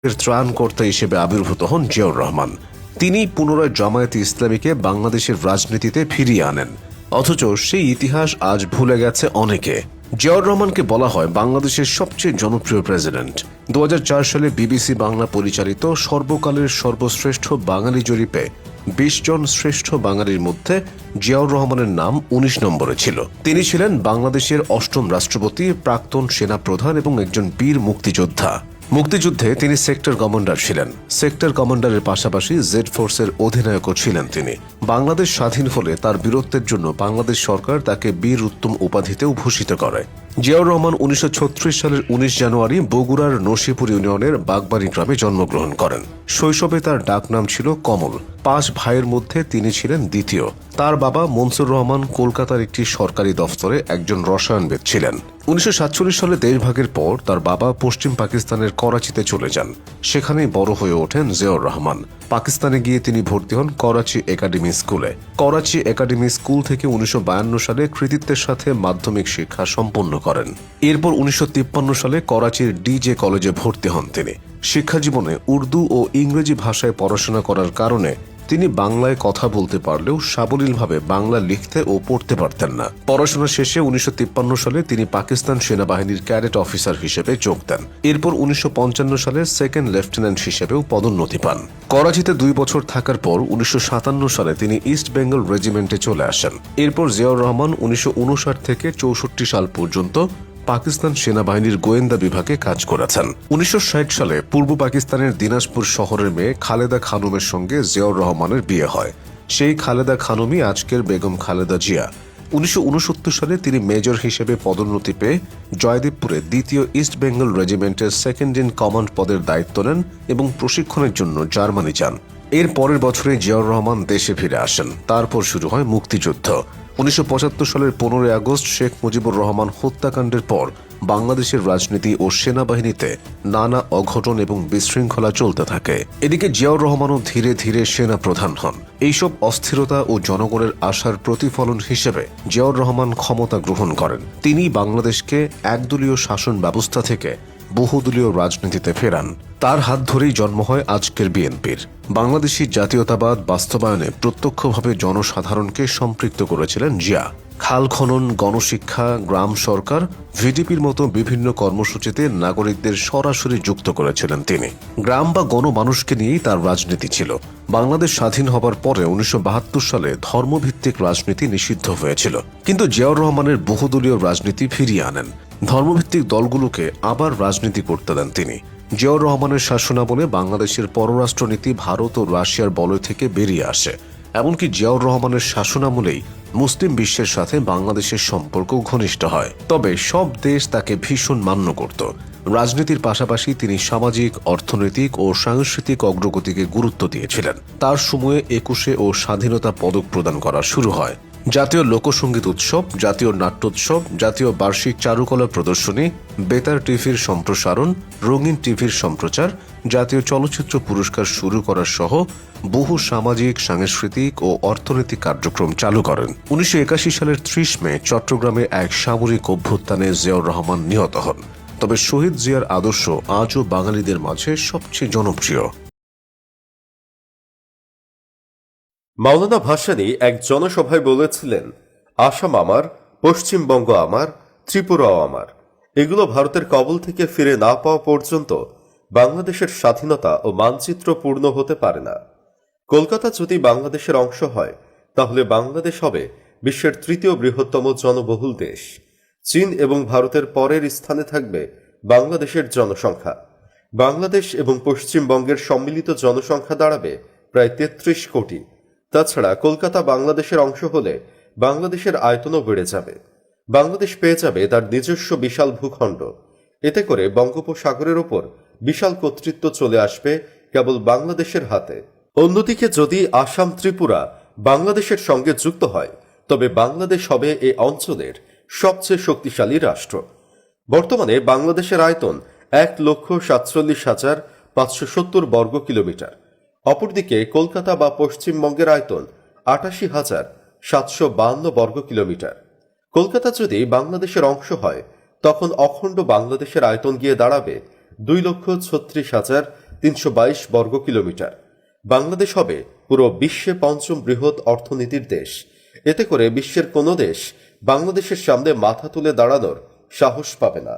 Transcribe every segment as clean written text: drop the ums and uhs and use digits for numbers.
ত্রাণকর্তা হিসেবে আবির্ভূত হন জিয়াউর রহমান। তিনি পুনরায় জামায়াতে ইসলামীকে বাংলাদেশের রাজনীতিতে ফিরিয়ে আনেন, অথচ সেই ইতিহাস আজ ভুলে গেছে অনেকে। জিয়াউর রহমানকে বলা হয় বাংলাদেশের সবচেয়ে জনপ্রিয় প্রেসিডেন্ট। 2004 সালে বিবিসি বাংলা পরিচালিত সর্বকালের সর্বশ্রেষ্ঠ বাঙালি জরিপে 20 জন শ্রেষ্ঠ বাঙালির মধ্যে জিয়াউর রহমানের নাম 19 নম্বরে ছিল। তিনি ছিলেন বাংলাদেশের 8ম রাষ্ট্রপতি, প্রাক্তন সেনাপ্রধান এবং একজন বীর মুক্তিযোদ্ধা। মুক্তিযুদ্ধে তিনি সেক্টর কমান্ডার ছিলেন। সেক্টর কমান্ডারের পাশাপাশি জেড ফোর্সের অধিনায়কও ছিলেন তিনি। বাংলাদেশ স্বাধীন হলে তার বীরত্বের জন্য বাংলাদেশ সরকার তাকে বীর উত্তম উপাধিতেও ভূষিত করে। জিয়াউর রহমান 1936 সালের 19 জানুয়ারি বগুড়ার নসিপুর ইউনিয়নের বাগবাড়ি গ্রামে জন্মগ্রহণ করেন। শৈশবে তার ডাকনাম ছিল কমল। 5 ভাইয়ের মধ্যে তিনি ছিলেন দ্বিতীয়। তার বাবা মনসুর রহমান কলকাতার একটি সরকারি দফতরে একজন রসায়নবিদ ছিলেন। 1947 সালে দেশভাগের পর তার বাবা পশ্চিম পাকিস্তানের করাচিতে চলে যান। সেখানেই বড় হয়ে ওঠেন জিয়াউর রহমান। পাকিস্তানে গিয়ে তিনি ভর্তি হন করাচি একাডেমি স্কুলে। করাচি একাডেমি স্কুল থেকে 1952 সালে কৃতিত্বের সাথে মাধ্যমিক শিক্ষা সম্পন্ন করেন। এরপর 1953 সালে করাচির ডিজে কলেজে ভর্তি হন তিনি। শিক্ষাজীবনে উর্দু ও ইংরেজি ভাষায় পড়াশোনা করার কারণে তিনি বাংলায় কথা বলতে পারলেও সাবলীলভাবে বাংলা লিখতে ও পড়তে পারতেন না। পড়াশোনা শেষে 1953 সালে তিনি পাকিস্তান সেনাবাহিনীর ক্যাডেট অফিসার হিসেবে যোগ দেন। এরপর 1955 সালে সেকেন্ড লেফটেন্যান্ট হিসেবেও পদোন্নতি পান। করাচিতে 2 বছর থাকার পর 1957 সালে তিনি ইস্ট বেঙ্গল রেজিমেন্টে চলে আসেন। এরপর জিয়াউর রহমান 1959 থেকে 64 সাল পর্যন্ত পাকিস্তান সেনাবাহিনীর গোয়েন্দা বিভাগে কাজ করেছেন। 1960 সালে পূর্ব পাকিস্তানের দিনাজপুর শহরের মেয়ে খালেদা খানমের সঙ্গে জিয়াউর রহমানের বিয়ে হয়। সেই খালেদা খানমই আজকের বেগম খালেদা জিয়া। 1969 সালে তিনি মেজর হিসেবে পদোন্নতি পেয়ে জয়দেবপুরে 2য় ইস্ট বেঙ্গল রেজিমেন্টের সেকেন্ড ইন কমান্ড পদের দায়িত্ব নেন এবং প্রশিক্ষণের জন্য জার্মানি যান। এর পরের বছরে জিয়াউর রহমান দেশে ফিরে আসেন। তারপর শুরু হয় মুক্তিযুদ্ধ। 1975 সালের 15 আগস্ট শেখ মুজিবুর রহমান হত্যাকাণ্ডের পর বাংলাদেশের রাজনীতি ও সেনাবাহিনীতে নানা অঘটন এবং বিশৃঙ্খলা চলতে থাকে। এদিকে জিয়াউর রহমানও ধীরে ধীরে সেনা প্রধান হন। এইসব অস্থিরতা ও জনগণের আশার প্রতিফলন হিসেবে জিয়াউর রহমান ক্ষমতা গ্রহণ করেন। তিনি বাংলাদেশকে একদলীয় শাসন ব্যবস্থা থেকে বহুদলীয় রাজনীতিতে ফেরান। তার হাত ধরেই জন্ম হয় আজকের বিএনপির। বাংলাদেশি জাতীয়তাবাদ বাস্তবায়নে প্রত্যক্ষভাবে জনসাধারণকে সম্পৃক্ত করেছিলেন জিয়া। খাল খনন, গণশিক্ষা, গ্রাম সরকার, ভিডিপির মতো বিভিন্ন কর্মসূচিতে নাগরিকদের সরাসরি যুক্ত করেছিলেন তিনি। গ্রাম বা গণমানুষকে নিয়েই তার রাজনীতি ছিল। বাংলাদেশ স্বাধীন হবার পরে 1972 সালে ধর্মভিত্তিক রাজনীতি নিষিদ্ধ হয়েছিল, কিন্তু জিয়াউর রহমানের বহুদলীয় রাজনীতি ফিরিয়ে আনেন। ধর্মভিত্তিক দলগুলোকে আবার রাজনীতি করতে দেন তিনি। জিয়াউর রহমানের শাসনামলে বাংলাদেশের পররাষ্ট্রনীতি ভারত ও রাশিয়ার বলয় থেকে বেরিয়ে আসে। এমনকি জিয়াউর রহমানের শাসনামলেই মুসলিম বিশ্বের সাথে বাংলাদেশের সম্পর্ক ঘনিষ্ঠ হয়। তবে সব দেশ তাকে ভীষণ মান্য করত। রাজনীতির পাশাপাশি তিনি সামাজিক, অর্থনৈতিক ও সাংস্কৃতিক অগ্রগতিকে গুরুত্ব দিয়েছিলেন। তার সময়ে 21 ও স্বাধীনতা পদক প্রদান করা শুরু হয়। জাতীয় লোকসঙ্গীত উৎসব, জাতীয় নাট্যোৎসব, জাতীয় বার্ষিক চারুকলা প্রদর্শনী, বেতার টিভির সম্প্রসারণ, রঙিন টিভির সম্প্রচার, জাতীয় চলচ্চিত্র পুরস্কার শুরু করার সহ বহু সামাজিক, সাংস্কৃতিক ও অর্থনৈতিক কার্যক্রম চালু করেন। 1981 সালের 30 মে চট্টগ্রামে এক সামরিক অভ্যুত্থানে জিয়াউর রহমান নিহত হন। তবে শহীদ জিয়ার আদর্শ আজও বাঙালিদের মাঝে সবচেয়ে জনপ্রিয়। মাওলানা ভাসানী এক জনসভায় বলেছিলেন, আসাম আমার, পশ্চিমবঙ্গ আমার, ত্রিপুরাও আমার। এগুলো ভারতের কবল থেকে ফিরে না পাওয়া পর্যন্ত বাংলাদেশের স্বাধীনতা ও মানচিত্র পূর্ণ হতে পারে না। কলকাতা যদি বাংলাদেশের অংশ হয়, তাহলে বাংলাদেশ হবে বিশ্বের 3য় বৃহত্তম জনবহুল দেশ। চীন এবং ভারতের পরের স্থানে থাকবে বাংলাদেশের জনসংখ্যা। বাংলাদেশ এবং পশ্চিমবঙ্গের সম্মিলিত জনসংখ্যা দাঁড়াবে প্রায় 33 কোটি। তাছাড়া কলকাতা বাংলাদেশের অংশ হলে বাংলাদেশের আয়তনও বেড়ে যাবে। বাংলাদেশ পেয়ে যাবে তার নিজস্ব বিশাল ভূখণ্ড। এতে করে বঙ্গোপসাগরের ওপর বিশাল কর্তৃত্ব চলে আসবে কেবল বাংলাদেশের হাতে। অন্যদিকে যদি আসাম, ত্রিপুরা বাংলাদেশের সঙ্গে যুক্ত হয়, তবে বাংলাদেশ হবে এই অঞ্চলের সবচেয়ে শক্তিশালী রাষ্ট্র। বর্তমানে বাংলাদেশের আয়তন 1,47,570 বর্গ কিলোমিটার। অপরদিকে কলকাতা বা পশ্চিমবঙ্গের আয়তন 88,752 বর্গ কিলোমিটার। কলকাতা যদি বাংলাদেশের অংশ হয়, তখন অখণ্ড বাংলাদেশের আয়তন গিয়ে দাঁড়াবে 2,36,000 322 বর্গ কিলোমিটার। বাংলাদেশ হবে পুরো বিশ্বে পঞ্চম বৃহৎ অর্থনীতির দেশ। এতে করে বিশ্বের কোনো দেশ বাংলাদেশের সামনে মাথা তুলে দাঁড়ানোর সাহস পাবে না।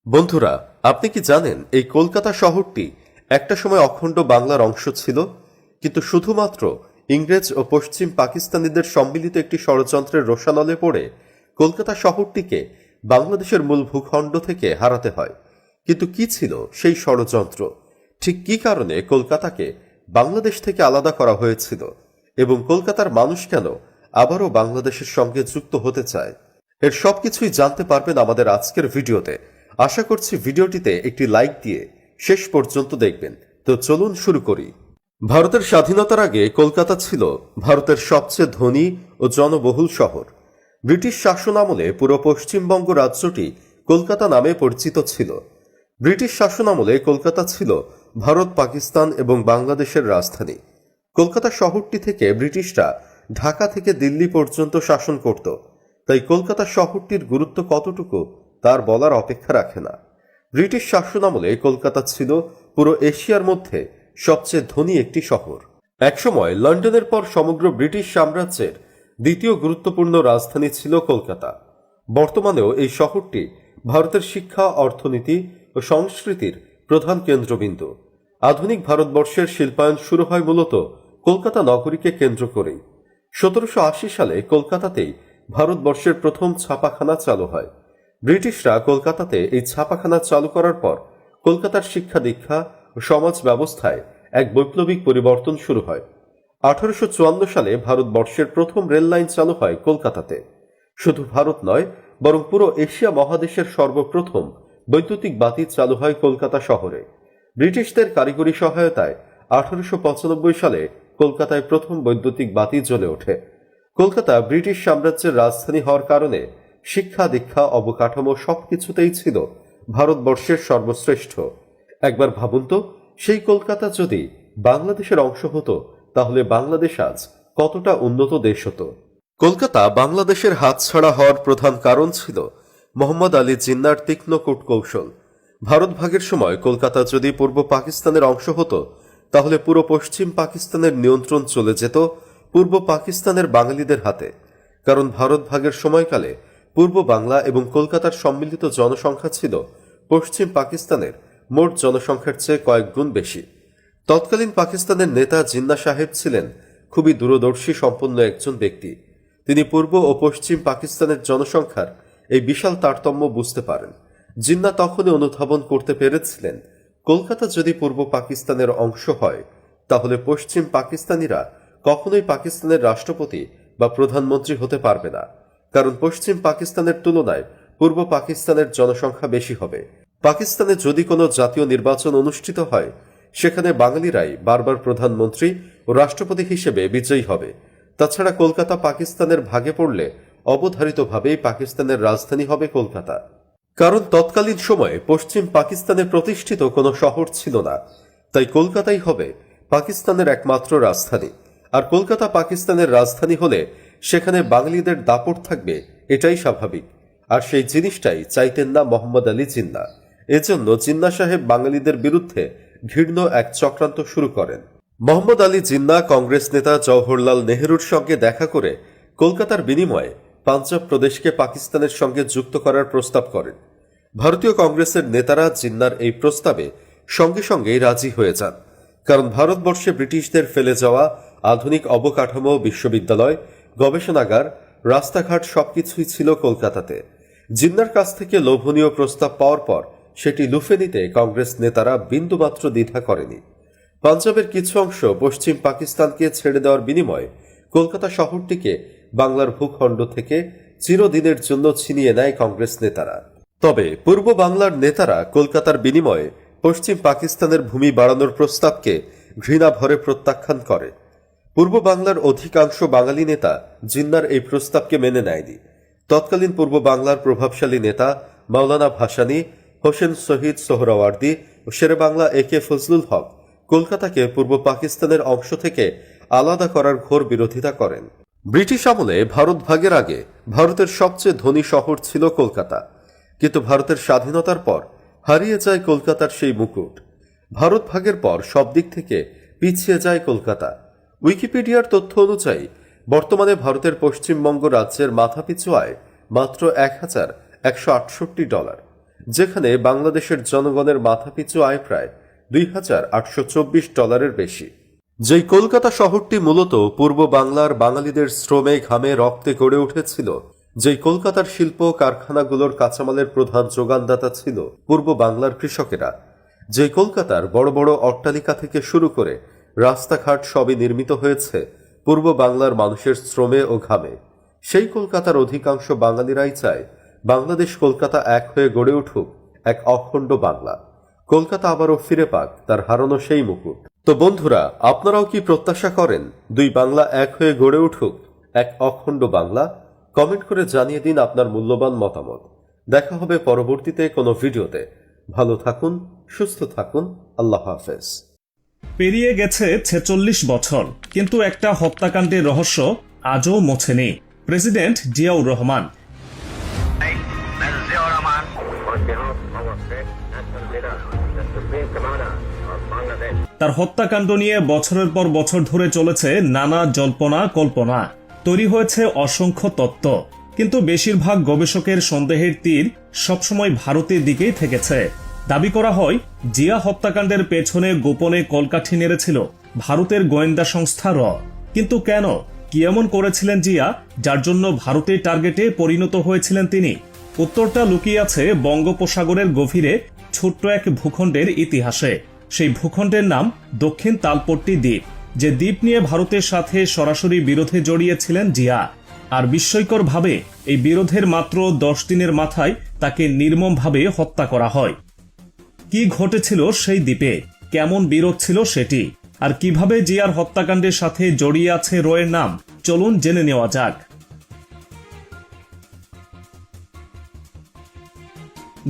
বন্ধুরা, আপনি কি জানেন এই কলকাতা শহরটি একটা সময় অখণ্ড বাংলার অংশ ছিল, কিন্তু শুধুমাত্র ইংরেজ ও পশ্চিম পাকিস্তানিদের সম্মিলিত একটি ষড়যন্ত্রের রোষানলে পড়ে কলকাতা শহরটিকে বাংলাদেশের মূল ভূখণ্ড থেকে হারাতে হয়। কিন্তু কি ছিল সেই ষড়যন্ত্র? ঠিক কি কারণে কলকাতাকে বাংলাদেশ থেকে আলাদা করা হয়েছিল এবং কলকাতার মানুষ কেন আবারও বাংলাদেশের সঙ্গে যুক্ত হতে চায়? এর সবকিছুই জানতে পারবেন আমাদের আজকের ভিডিওতে। আশা করছি ভিডিওটিতে একটি লাইক দিয়ে শেষ পর্যন্ত দেখবেন। তো চলুন শুরু করি। ভারতের স্বাধীনতার আগে কলকাতা ছিল ভারতের সবচেয়ে ধনী ও জনবহুল শহর। ব্রিটিশ শাসন আমলে পুরো পশ্চিমবঙ্গ রাজ্যটি কলকাতা নামে পরিচিত ছিল। ব্রিটিশ শাসন আমলে কলকাতা ছিল ভারত, পাকিস্তান এবং বাংলাদেশের রাজধানী। কলকাতা শহরটি থেকে ব্রিটিশরা ঢাকা থেকে দিল্লি পর্যন্ত শাসন করত, তাই কলকাতা শহরটির গুরুত্ব কতটুকু তার বলার অপেক্ষা রাখে না। ব্রিটিশ শাসন আমলে কলকাতা ছিল পুরো এশিয়ার মধ্যে সবচেয়ে ধনী একটি শহর। একসময় লন্ডনের পর সমগ্র ব্রিটিশ সাম্রাজ্যের দ্বিতীয় গুরুত্বপূর্ণ রাজধানী ছিল কলকাতা। বর্তমানেও এই শহরটি ভারতের শিক্ষা, অর্থনীতি ও সংস্কৃতির প্রধান কেন্দ্রবিন্দু। আধুনিক ভারতবর্ষের শিল্পায়ন শুরু হয় মূলত কলকাতা নগরীকে কেন্দ্র করেই। 1780 সালে কলকাতাতেই ভারতবর্ষের প্রথম ছাপাখানা চালু হয়। ব্রিটিশরা কলকাতাতে এই ছাপাখানা চালু করার পর কলকাতার শিক্ষা দীক্ষা ও সমাজ ব্যবস্থায় এক বৈপ্লবিক পরিবর্তন শুরু হয়। 1854 সালে ভারতবর্ষের প্রথম রেল লাইন চালু হয় কলকাতাতে। শুধু ভারত নয়, বরং পুরো এশিয়া মহাদেশের সর্বপ্রথম বৈদ্যুতিক বাতি চালু হয় কলকাতা শহরে। ব্রিটিশদের কারিগরি সহায়তায় 1895 সালে কলকাতায় প্রথম বৈদ্যুতিক বাতি জ্বলে ওঠে। কলকাতা ব্রিটিশ সাম্রাজ্যের রাজধানী হওয়ার কারণে শিক্ষা দীক্ষা, অবকাঠামো সবকিছুতেই ছিল ভারতবর্ষের সর্বশ্রেষ্ঠ। একবার ভাবুন তো, সেই কলকাতা যদি বাংলাদেশের অংশ হতো তাহলে বাংলাদেশ আজ কতটা উন্নত দেশ হতো। কলকাতা বাংলাদেশের হাতছাড়া হওয়ার প্রধান কারণ ছিল মোহাম্মদ আলী জিন্নাহর তীক্ষ্ণ কূটকৌশল। ভারত ভাগের সময় কলকাতা যদি পূর্ব পাকিস্তানের অংশ হতো তাহলে পুরো পশ্চিম পাকিস্তানের নিয়ন্ত্রণ চলে যেত পূর্ব পাকিস্তানের বাঙালিদের হাতে। কারণ ভারত ভাগের সময়কালে পূর্ব বাংলা এবং কলকাতার সম্মিলিত জনসংখ্যা ছিল পশ্চিম পাকিস্তানের মোট জনসংখ্যার চেয়ে কয়েক গুণ বেশি। তৎকালীন পাকিস্তানের নেতা জিন্নাহ সাহেব ছিলেন খুবই দূরদর্শী সম্পন্ন একজন ব্যক্তি। তিনি পূর্ব ও পশ্চিম পাকিস্তানের জনসংখ্যার এই বিশাল তারতম্য বুঝতে পারেন। জিন্নাহ তখনই অনুধাবন করতে পেরেছিলেন কলকাতা যদি পূর্ব পাকিস্তানের অংশ হয় তাহলে পশ্চিম পাকিস্তানিরা কখনোই পাকিস্তানের রাষ্ট্রপতি বা প্রধানমন্ত্রী হতে পারবে না। কারণ পশ্চিম পাকিস্তানের তুলনায় পূর্ব পাকিস্তানের জনসংখ্যা বেশি হবে। পাকিস্তানে যদি কোনো জাতীয় নির্বাচন অনুষ্ঠিত হয় সেখানে বাঙালিরাই বারবার প্রধানমন্ত্রী ও রাষ্ট্রপতি হিসেবে বিজয়ী হবে। তাছাড়া কলকাতা পাকিস্তানের ভাগে পড়লে অবধারিতভাবেই পাকিস্তানের রাজধানী হবে কলকাতা। কারণ তৎকালীন সময়ে পশ্চিম পাকিস্তানে প্রতিষ্ঠিত কোনো শহর ছিল না, তাই কলকাতাই হবে পাকিস্তানের একমাত্র রাজধানী। আর কলকাতা পাকিস্তানের রাজধানী হলে সেখানে বাঙালিদের দাপট থাকবে, এটাই স্বাভাবিক। আর সেই জিনিসটাই চাইতেন না মোহাম্মদ আলী জিন্নাহ। এজন্য জিন্নাহ সাহেব বাঙালিদের বিরুদ্ধে ঘৃণ্য এক চক্রান্ত শুরু করেন। মোহাম্মদ আলী জিন্নাহ কংগ্রেস নেতা জওহরলাল নেহরুর সঙ্গে দেখা করে কলকাতার বিনিময়ে পাঞ্জাব প্রদেশকে পাকিস্তানের সঙ্গে যুক্ত করার প্রস্তাব করেন। ভারতীয় কংগ্রেসের নেতারা জিন্নাহর এই প্রস্তাবে সঙ্গে সঙ্গেই রাজি হয়ে যান। কারণ ভারতবর্ষে ব্রিটিশদের ফেলে যাওয়া আধুনিক অবকাঠামো, বিশ্ববিদ্যালয়, গবেষণাগার, রাস্তাঘাট সবকিছুই ছিল কলকাতাতে। জিন্নাহর কাছ থেকে লোভনীয় প্রস্তাব পাওয়ার পর সেটি লুফে নিতে কংগ্রেস নেতারা বিন্দুমাত্র দ্বিধা করেনি। পাঞ্জাবের কিছু অংশ পশ্চিম পাকিস্তানকে ছেড়ে দেওয়ার বিনিময়ে কলকাতা শহরটিকে বাংলার ভূখণ্ড থেকে চিরদিনের জন্য ছিনিয়ে নেয় কংগ্রেস নেতারা। তবে পূর্ব বাংলার নেতারা কলকাতার বিনিময়ে পশ্চিম পাকিস্তানের ভূমি বাড়ানোর প্রস্তাবকে ঘৃণা ভরে প্রত্যাখ্যান করে। পূর্ব বাংলার অধিকাংশ বাঙালি নেতা জিন্নাহর এই প্রস্তাবকে মেনে নেয়নি। তৎকালীন পূর্ব বাংলার প্রভাবশালী নেতা মাওলানা ভাসানী, হোসেন শহীদ সোহরাওয়ার্দী ও শেরেবাংলা একে ফজলুল হক কলকাতাকে পূর্ব পাকিস্তানের অংশ থেকে আলাদা করার ঘোর বিরোধিতা করেন। ব্রিটিশ আমলে ভারত ভাগের আগে ভারতের সবচেয়ে ধনী শহর ছিল কলকাতা, কিন্তু ভারতের স্বাধীনতার পর হারিয়ে যায় কলকাতার সেই মুকুট। ভারত ভাগের পর সব দিক থেকে পিছিয়ে যায় কলকাতা। উইকিপিডিয়ার তথ্য অনুযায়ী বর্তমানে ভারতের পশ্চিমবঙ্গ রাজ্যের মাথাপিছু আয় মাত্র $1,168, যেখানে বাংলাদেশের জনগণের মাথাপিছু আয় প্রায় $2,824 বেশি। যেই কলকাতা শহরটি মূলত পূর্ব বাংলার বাঙালিদের শ্রমে ঘামে রক্তে গড়ে উঠেছিল, যেই কলকাতার শিল্প কারখানাগুলোর কাঁচামালের প্রধান যোগানদাতা ছিল পূর্ব বাংলার কৃষকেরা, যেই কলকাতার বড় বড় অট্টালিকা থেকে শুরু করে রাস্তাঘাট সবই নির্মিত হয়েছে পূর্ব বাংলার মানুষের শ্রমে ও ঘামে, সেই কলকাতার অধিকাংশ বাঙালিরাই চায় বাংলাদেশ কলকাতা এক হয়ে গড়ে উঠুক এক অখণ্ড বাংলা। কলকাতা আবারও ফিরে পাক তার হারানো সেই মুকুট। তো বন্ধুরা, আপনারাও কি প্রত্যাশা করেন দুই বাংলা এক হয়ে গড়ে উঠুক এক অখণ্ড বাংলা? কমেন্ট করে জানিয়ে দিন আপনার মূল্যবান মতামত। দেখা হবে পরবর্তীতে কোনো ভিডিওতে। ভালো থাকুন, সুস্থ থাকুন, আল্লাহ হাফেজ। পেরিয়ে গেছে 46 বছর, কিন্তু একটা হত্যাকাণ্ডের রহস্য আজও মোছেনি। প্রেসিডেন্ট জিয়াউর রহমান। তার হত্যাকাণ্ড নিয়ে বছরের পর বছর ধরে চলেছে নানা জল্পনা কল্পনা, তৈরি হয়েছে অসংখ্য তত্ত্ব, কিন্তু বেশিরভাগ গবেষকের সন্দেহের তীর সবসময় ভারতের দিকেই থেকেছে। দাবি করা হয় জিয়া হত্যাকাণ্ডের পেছনে গোপনে কলকাঠি নেড়েছিল ভারতের গোয়েন্দা সংস্থা র। কিন্তু কেন, কি এমন করেছিলেন জিয়া যার জন্য ভারতের টার্গেটে পরিণত হয়েছিলেন তিনি? উত্তরটা লুকিয়ে আছে বঙ্গোপসাগরের গভীরে ছোট্ট এক ভূখণ্ডের ইতিহাসে। সেই ভূখণ্ডের নাম দক্ষিণ তালপট্টি দ্বীপ, যে দ্বীপ নিয়ে ভারতের সাথে সরাসরি বিরোধে জড়িয়েছিলেন জিয়া। আর বিস্ময়করভাবে এই বিরোধের মাত্র 10 দিনের মাথায় তাকে নির্মমভাবে হত্যা করা হয়। কি ঘটেছিল সেই দ্বীপে, কেমন বিরোধ ছিল সেটি, আর কিভাবে জিয়ার হত্যাকাণ্ডের সাথে জড়িয়ে আছে রয়ের নাম, চলুন জেনে নেওয়া যাক।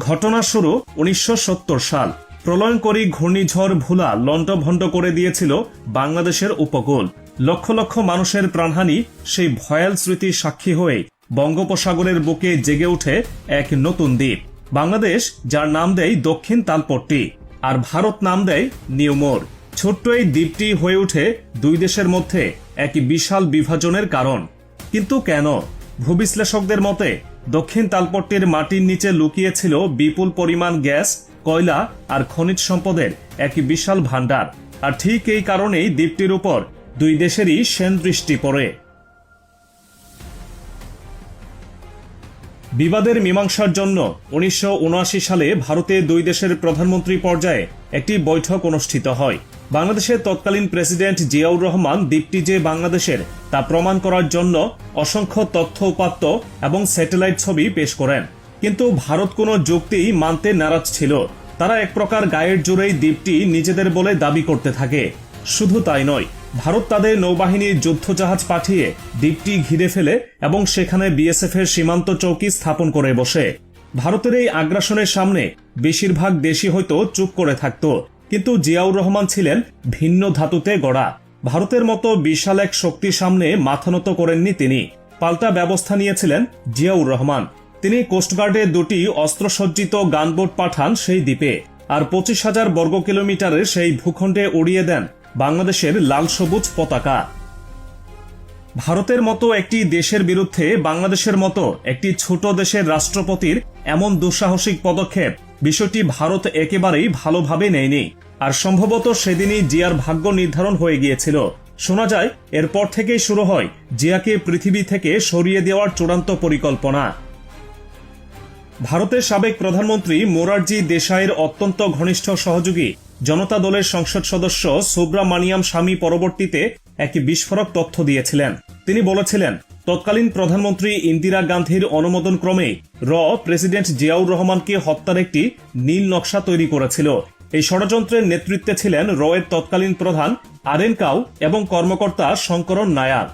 ঘটনা শুরু 1970 সাল। প্রলয়ঙ্করী ঘূর্ণিঝড় ভোলা লণ্ডভণ্ড করে দিয়েছিল বাংলাদেশের উপকূল। লক্ষ লক্ষ মানুষের প্রাণহানি সেই ভয়াল স্মৃতির সাক্ষী হয়ে বঙ্গোপসাগরের বুকে জেগে ওঠে এক নতুন দ্বীপ, বাংলাদেশ, যার নাম দেয় দক্ষিণ তালপট্টি, আর ভারত নাম দেয় নিউমোর। ছোট্ট এই দ্বীপটি হয়ে ওঠে দুই দেশের মধ্যে এক বিশাল বিভাজনের কারণ। কিন্তু কেন? ভূবিশ্লেষকদের মতে দক্ষিণ তালপট্টির মাটির নিচে লুকিয়েছিল বিপুল পরিমাণ গ্যাস, কয়লা আর খনিজ সম্পদের এক বিশাল ভাণ্ডার। আর ঠিক এই কারণেই দ্বীপটির উপর দুই দেশেরই সেন দৃষ্টি পড়ে। বিবাদের মীমাংসার জন্য 1979 সালে ভারতে দুই দেশের প্রধানমন্ত্রী পর্যায়ে একটি বৈঠক অনুষ্ঠিত হয়। বাংলাদেশের তৎকালীন প্রেসিডেন্ট জিয়াউর রহমান দ্বীপটি যে বাংলাদেশের তা প্রমাণ করার জন্য অসংখ্য তথ্য উপাত্ত এবং স্যাটেলাইট ছবি পেশ করেন। কিন্তু ভারত কোনো যুক্তি মানতে নারাজ ছিল। তারা এক প্রকার গায়ের জোরেই দ্বীপটি নিজেদের বলে দাবি করতে থাকে। শুধু তাই নয়, ভারত তাদের নৌবাহিনীর যুদ্ধজাহাজ পাঠিয়ে দ্বীপটি ঘিরে ফেলে এবং সেখানে বিএসএফ এর সীমান্ত চৌকি স্থাপন করে বসে। ভারতের এই আগ্রাসনের সামনে বেশিরভাগ দেশই হয়তো চুপ করে থাকত, কিন্তু জিয়াউর রহমান ছিলেন ভিন্ন ধাতুতে গড়া। ভারতের মতো বিশাল এক শক্তির সামনে মাথা নত করেননি তিনি। পাল্টা ব্যবস্থা নিয়েছিলেন জিয়াউর রহমান। তিনি কোস্টগার্ডে 2টি অস্ত্রসজ্জিত গানবোট পাঠান সেই দ্বীপে, আর 25,000 বর্গ কিলোমিটারের সেই ভূখণ্ডে উড়িয়ে দেন বাংলাদেশের লাল সবুজ পতাকা। ভারতের মতো একটি দেশের বিরুদ্ধে বাংলাদেশের মতো একটি ছোট দেশের রাষ্ট্রপতির এমন দুঃসাহসিক পদক্ষেপ, বিষয়টি ভারত একেবারেই ভালোভাবে নেয়নি। আর সম্ভবত সেদিনই জিয়ার ভাগ্য নির্ধারণ হয়ে গিয়েছিল। শোনা যায় এরপর থেকেই শুরু হয় জিয়াকে পৃথিবী থেকে সরিয়ে দেওয়ার চূড়ান্ত পরিকল্পনা। ভারতের সাবেক প্রধানমন্ত্রী মোরারজি দেশাইয়ের অত্যন্ত ঘনিষ্ঠ সহযোগী জনতা দলের সংসদ সদস্য সুব্রামানিয়াম স্বামী পরবর্তীতে এক বিস্ফোরক তথ্য দিয়েছিলেন। তিনি বলেছিলেন তৎকালীন প্রধানমন্ত্রী ইন্দিরা গান্ধীর অনুমোদন ক্রমে র প্রেসিডেন্ট জিয়াউর রহমানকে হত্যার একটি নীল নকশা তৈরি করেছিল। এই ষড়যন্ত্রের নেতৃত্বে ছিলেন র এর তৎকালীন প্রধান আরেন কাউ এবং কর্মকর্তা শঙ্করন নায়ার।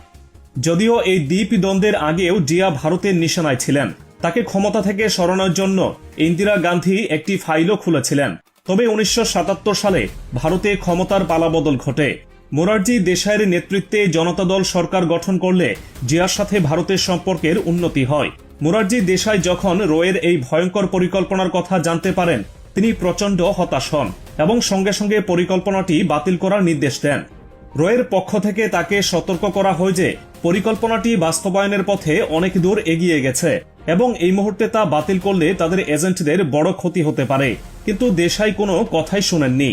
যদিও এই দ্বীপ দ্বন্দ্বের আগেও জিয়া ভারতের নিশানায় ছিলেন। তাকে ক্ষমতা থেকে সরানোর জন্য ইন্দিরা গান্ধী একটি ফাইলও খুলেছিলেন। তবে 1977 সালে ভারতে ক্ষমতার পালাবদল ঘটে। মোরারজি দেশাইয়ের নেতৃত্বে জনতা দল সরকার গঠন করলে জিয়ার সাথে ভারতের সম্পর্কের উন্নতি হয়। মোরারজি দেশাই যখন রোয়ের এই ভয়ঙ্কর পরিকল্পনার কথা জানতে পারেন, তিনি প্রচণ্ড হতাশ হন এবং সঙ্গে সঙ্গে পরিকল্পনাটি বাতিল করার নির্দেশ দেন। রয়ের পক্ষ থেকে তাকে সতর্ক করা হয় যে পরিকল্পনাটি বাস্তবায়নের পথে অনেক দূর এগিয়ে গেছে এবং এই মুহূর্তে তা বাতিল করলে তাদের এজেন্টদের বড় ক্ষতি হতে পারে, কিন্তু দেশাই কোনো কথাই শুনেননি।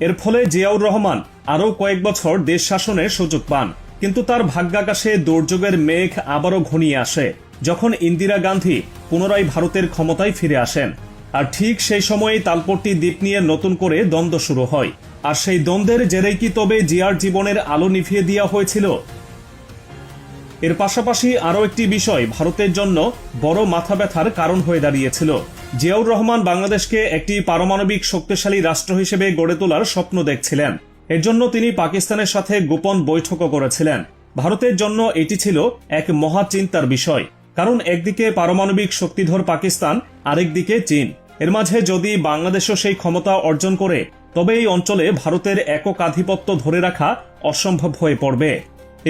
এর ফলে জিয়াউর রহমান আরও কয়েক বছর দেশ শাসনের সুযোগ পান, কিন্তু তার ভাগ্যাকাশে দুর্যোগের মেঘ আবারও ঘনিয়ে আসে যখন ইন্দিরা গান্ধী পুনরায় ভারতের ক্ষমতায় ফিরে আসেন। আর ঠিক সেই সময়ে তালপট্টি দ্বীপ নিয়ে নতুন করে দ্বন্দ্ব শুরু হয়। আর সেই দ্বন্দ্বের জেরেই কি তবে জিয়ার জীবনের আলো নিভিয়ে দেওয়া হয়েছিল? এর পাশাপাশি আরও একটি বিষয় ভারতের জন্য বড় মাথা ব্যথার কারণ হয়ে দাঁড়িয়েছিল। জিয়াউর রহমান বাংলাদেশকে একটি পারমাণবিক শক্তিশালী রাষ্ট্র হিসেবে গড়ে তোলার স্বপ্ন দেখছিলেন। এর জন্য তিনি পাকিস্তানের সাথে গোপন বৈঠকও করেছিলেন। ভারতের জন্য এটি ছিল এক মহা চিন্তার বিষয়, কারণ একদিকে পারমাণবিক শক্তিধর পাকিস্তান, আরেকদিকে চীন। এর মাঝে যদি বাংলাদেশও সেই ক্ষমতা অর্জন করে, তবে এই অঞ্চলে ভারতের একক আধিপত্য ধরে রাখা অসম্ভব হয়ে পড়বে।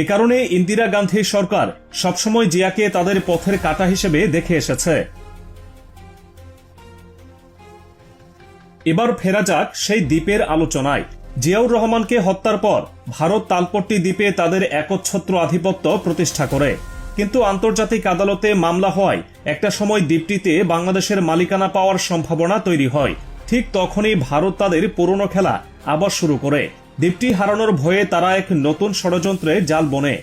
এ কারণে ইন্দিরা গান্ধীর সরকার সবসময় জিয়াকে তাদের পথের কাঁটা হিসেবে দেখে এসেছে। এবার ফেরা যাক সেই দ্বীপের আলোচনায়। জিয়াউর রহমানকে হত্যার পর ভারত তালপট্টি দ্বীপে তাদের একচ্ছত্র আধিপত্য প্রতিষ্ঠা করে, কিন্তু আন্তর্জাতিক আদালতে মামলা হওয়ায় একটা সময় দ্বীপটিতে বাংলাদেশের মালিকানা পাওয়ার সম্ভাবনা তৈরি হয়। ঠিক তখনই ভারত তাদের পুরনো খেলা আবার শুরু করে। দ্বীপটি হারানোর ভয়ে তারা এক নতুন ষড়যন্ত্রে জাল বোনে।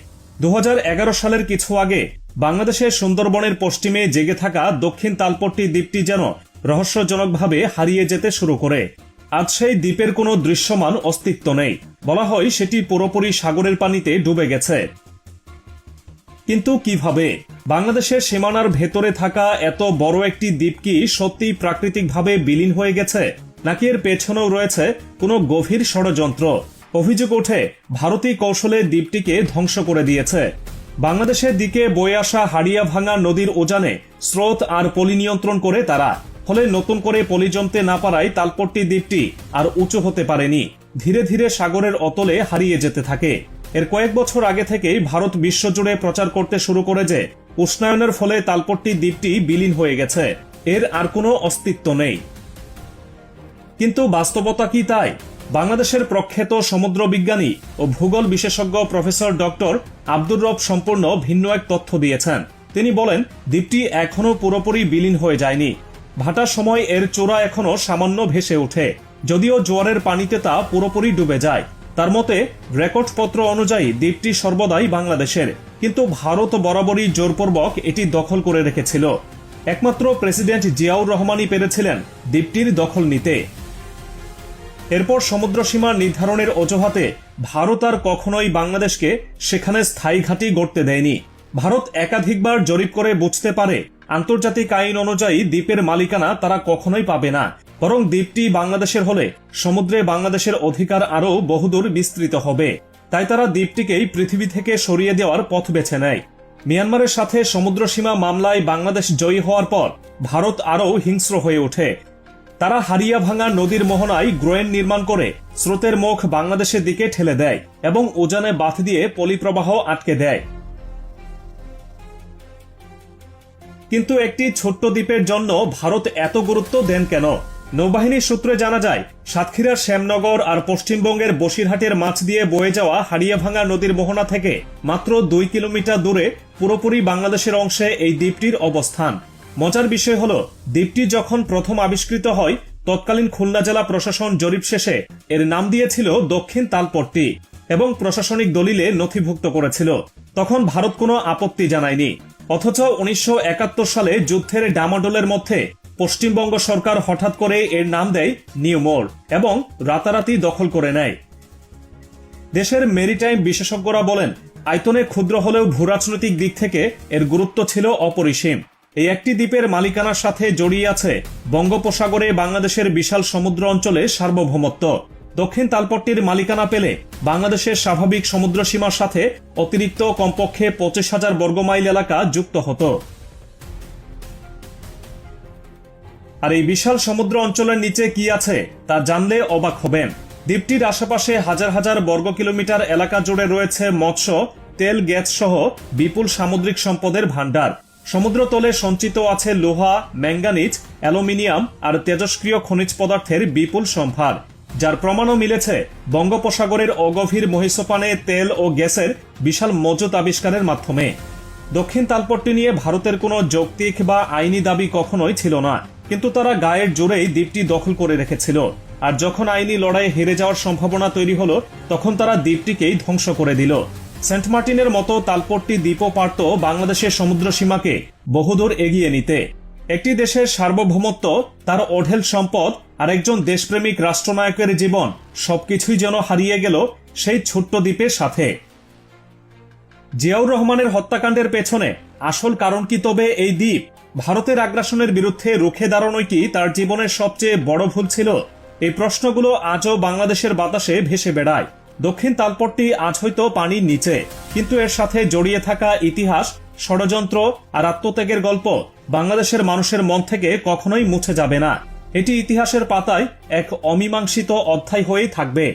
2011 সালের কিছু আগে বাংলাদেশের সুন্দরবনের পশ্চিমে জেগে থাকা দক্ষিণ তালপট্টি দ্বীপটি যেন রহস্যজনকভাবে হারিয়ে যেতে শুরু করে। আজ সেই দ্বীপের কোনো দৃশ্যমান অস্তিত্ব নেই। বলা হয় সেটি পুরোপুরি সাগরের পানিতে ডুবে গেছে। কিন্তু কিভাবে? বাংলাদেশের সীমানার ভেতরে থাকা এত বড় একটি দ্বীপ কি সত্যিই প্রাকৃতিকভাবে বিলীন হয়ে গেছে, নাকি এর পেছনেও রয়েছে কোনো গভীর ষড়যন্ত্র? অভিযোগ ওঠে ভারতীয় কৌশলে দ্বীপটিকে ধ্বংস করে দিয়েছে। বাংলাদেশের দিকে বয়ে আসা হাড়িয়াভাঙা নদীর উজানে স্রোত আর পলি নিয়ন্ত্রণ করে তারা, ফলে নতুন করে পলি জমতে না পারায় তালপট্টি দ্বীপটি আর উঁচু হতে পারেনি। ধীরে ধীরে সাগরের অতলে হারিয়ে যেতে থাকে। এর কয়েক বছর আগে থেকেই ভারত বিশ্বজুড়ে প্রচার করতে শুরু করে যে উষ্ণায়নের ফলে তালপট্টি দ্বীপটি বিলীন হয়ে গেছে, এর আর কোনো অস্তিত্ব নেই। কিন্তু বাস্তবতা কি তাই? বাংলাদেশের প্রখ্যাত সমুদ্র বিজ্ঞানী ও ভূগোল বিশেষজ্ঞ প্রফেসর ডক্টর আব্দুর রব সম্পূর্ণ ভিন্ন এক তথ্য দিয়েছেন। তিনি বলেন দ্বীপটি এখনো পুরোপুরি বিলীন হয়ে যায়নি। ভাটার সময় এর চূড়া এখনো সামান্য ভেসে ওঠে, যদিও জোয়ারের পানিতে তা পুরোপুরি ডুবে যায়। তার মতে রেকর্ডপত্র অনুযায়ী দ্বীপটি সর্বদাই বাংলাদেশের, কিন্তু ভারত বরাবরই জোরপূর্বক এটি দখল করে রেখেছিল। একমাত্র প্রেসিডেন্ট জিয়াউর রহমানই পেরেছিলেন দ্বীপটির দখল নিতে। এরপর সমুদ্র সীমা নির্ধারণের অজুহাতে ভারত আর কখনোই বাংলাদেশকে সেখানে স্থায়ী ঘাঁটি গড়তে দেয়নি। ভারত একাধিকবার জরিপ করে বুঝতে পারে আন্তর্জাতিক আইন অনুযায়ী দ্বীপের মালিকানা তারা কখনোই পাবে না, বরং দ্বীপটি বাংলাদেশের হলে সমুদ্রে বাংলাদেশের অধিকার আরও বহুদূর বিস্তৃত হবে। তাই তারা দ্বীপটিকেই পৃথিবী থেকে সরিয়ে দেওয়ার পথ বেছে নেয়। মিয়ানমারের সাথে সমুদ্র সীমা মামলায় বাংলাদেশ জয়ী হওয়ার পর ভারত আরও হিংস্র হয়ে ওঠে। তারা হাড়িয়াভাঙা নদীর মোহনায় গ্রোয়েন নির্মাণ করে স্রোতের মুখ বাংলাদেশের দিকে ঠেলে দেয় এবং উজানে বাঁধ দিয়ে পলিপ্রবাহ আটকে দেয়। কিন্তু একটি ছোট্ট দ্বীপের জন্য ভারত এত গুরুত্ব দেন কেন? নৌবাহিনীর সূত্রে জানা যায় সাতক্ষীরার শ্যামনগর আর পশ্চিমবঙ্গের বসিরহাটের মাছ দিয়ে বয়ে যাওয়া হাড়িয়াভাঙা নদীর মোহনা থেকে মাত্র 2 কিলোমিটার দূরে পুরোপুরি বাংলাদেশের অংশে এই দ্বীপটির অবস্থান। মজার বিষয় হলো দ্বীপটি যখন প্রথম আবিষ্কৃত হয় তৎকালীন খুলনা জেলা প্রশাসন জরিপ শেষে এর নাম দিয়েছিল দক্ষিণ তালপট্টি এবং প্রশাসনিক দলিলে নথিভুক্ত করেছিল। তখন ভারত কোনো আপত্তি জানায়নি। অথচ 1971 সালে যুদ্ধের ডামাডোলের মধ্যে পশ্চিমবঙ্গ সরকার হঠাৎ করে এর নাম দেয় নিউ মোর এবং রাতারাতি দখল করে নেয়। দেশের মেরিটাইম বিশেষজ্ঞরা বলেন আয়তনে ক্ষুদ্র হলেও ভূরাজনৈতিক দিক থেকে এর গুরুত্ব ছিল অপরিসীম। এই একটি দ্বীপের মালিকানার সাথে জড়িয়ে আছে বঙ্গোপসাগরে বাংলাদেশের বিশাল সমুদ্র অঞ্চলে সার্বভৌমত্ব। দক্ষিণ তালপট্টির মালিকানা পেলে বাংলাদেশের স্বাভাবিক সমুদ্র সীমার সাথে অতিরিক্ত কমপক্ষে 25,000 বর্গমাইল এলাকা যুক্ত হতো। আর এই বিশাল সমুদ্র অঞ্চলের নিচে কি আছে তা জানলে অবাক হবেন। দ্বীপটির আশেপাশে হাজার হাজার বর্গ কিলোমিটার এলাকা জুড়ে রয়েছে মৎস্য, তেল, গ্যাস সহ বিপুল সামুদ্রিক সম্পদের ভান্ডার। সমুদ্রতলে সঞ্চিত আছে লোহা, ম্যাঙ্গানিজ, অ্যালুমিনিয়াম আর তেজস্ক্রিয় খনিজ পদার্থের বিপুল সম্ভার, যার প্রমাণও মিলেছে বঙ্গোপসাগরের অগভীর মহিষপানে তেল ও গ্যাসের বিশাল মজুত আবিষ্কারের মাধ্যমে। দক্ষিণ তালপট্টি নিয়ে ভারতের কোনো যৌক্তিক বা আইনি দাবি কখনোই ছিল না, কিন্তু তারা গায়ের জোরেই দ্বীপটি দখল করে রেখেছিল। আর যখন আইনি লড়াইয়ে হেরে যাওয়ার সম্ভাবনা তৈরি হলো, তখন তারা দ্বীপটিকেই ধ্বংস করে দিল। সেন্ট মার্টিনের মতো তালপট্টি দ্বীপও পারত বাংলাদেশের সমুদ্র সীমাকে বহুদূর এগিয়ে নিতে। একটি দেশের সার্বভৌমত্ব, তার অঢেল সম্পদ আর একজন দেশপ্রেমিক রাষ্ট্রনায়কের জীবন সবকিছুই যেন হারিয়ে গেল সেই ছোট্ট দ্বীপের সাথে। জিয়াউর রহমানের হত্যাকাণ্ডের পেছনে আসল কারণ কি তবে এই দ্বীপ? ভারতের আগ্রাসনের বিরুদ্ধে রুখে দাঁড়ানোই কি তার জীবনের সবচেয়ে বড় ভুল ছিল? এই প্রশ্নগুলো আজও বাংলাদেশের বাতাসে ভেসে বেড়ায়। দক্ষিণ তালপট্টি আজ হয়তো পানির নিচে, কিন্তু এর সাথে জড়িয়ে থাকা ইতিহাস, ষড়যন্ত্র আর আত্মত্যাগের গল্প বাংলাদেশের মানুষের মন থেকে কখনোই মুছে যাবে না। এটি ইতিহাসের পাতায় এক অমীমাংসিত অধ্যায় হয়েই থাকবে।